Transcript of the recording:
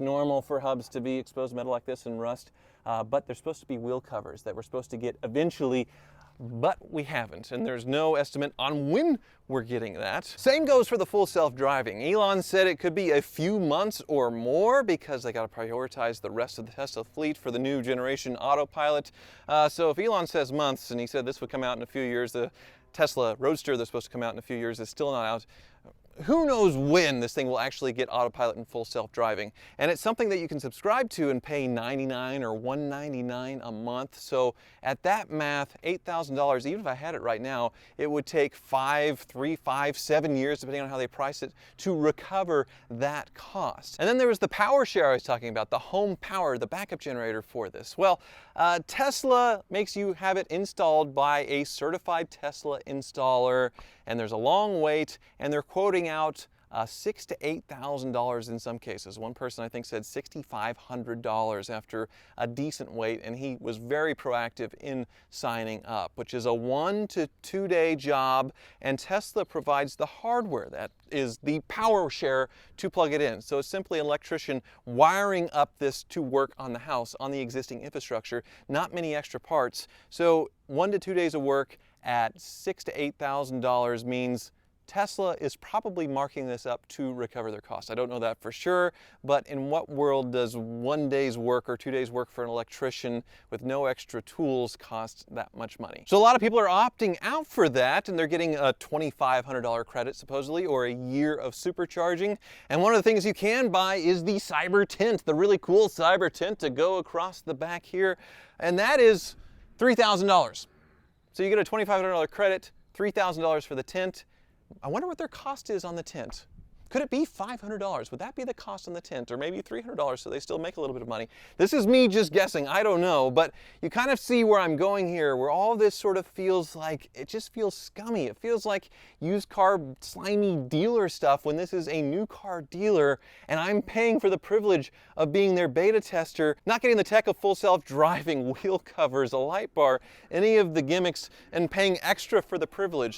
normal for hubs to be exposed metal like this and rust, but they're supposed to be wheel covers that we're supposed to get eventually, but we haven't, and there's no estimate on when we're getting that. Same goes for the full self-driving. Elon said it could be a few months or more because they got to prioritize the rest of the Tesla fleet for the new generation autopilot. So if Elon says months, and he said this would come out in a few years, the Tesla Roadster that's supposed to come out in a few years is still not out. Who knows when this thing will actually get autopilot and full self-driving. And it's something that you can subscribe to and pay $99 or $199 a month. So at that math, $8,000, even if I had it right now, it would take 3, 5, 7 years, depending on how they price it, to recover that cost. And then there was the power share I was talking about, the home power, the backup generator for this. Well, Tesla makes you have it installed by a certified Tesla installer, and there's a long wait, and they're quoting out $6,000 to $8,000 in some cases. One person I think said $6,500 after a decent wait, and he was very proactive in signing up, which is a 1 to 2 day job, and Tesla provides the hardware, that is the power share, to plug it in. So it's simply an electrician wiring up this to work on the house, on the existing infrastructure, not many extra parts. So 1 to 2 days of work at $6,000 to $8,000 means Tesla is probably marking this up to recover their costs. I don't know that for sure, but in what world does 1 day's work or 2 days work for an electrician with no extra tools cost that much money? So a lot of people are opting out for that, and they're getting a $2,500 credit supposedly, or a year of supercharging. And one of the things you can buy is the Cyber Tent, the really cool Cyber Tent to go across the back here, and that is $3,000. So you get a $2,500 credit, $3,000 for the tent. I wonder what their cost is on the tent. Could it be $500? Would that be the cost on the tent? Or maybe $300 so they still make a little bit of money? This is me just guessing, I don't know, but you kind of see where I'm going here, where all this sort of feels like, it just feels scummy. It feels like used car slimy dealer stuff when this is a new car dealer and I'm paying for the privilege of being their beta tester, not getting the tech of full self-driving, wheel covers, a light bar, any of the gimmicks, and paying extra for the privilege.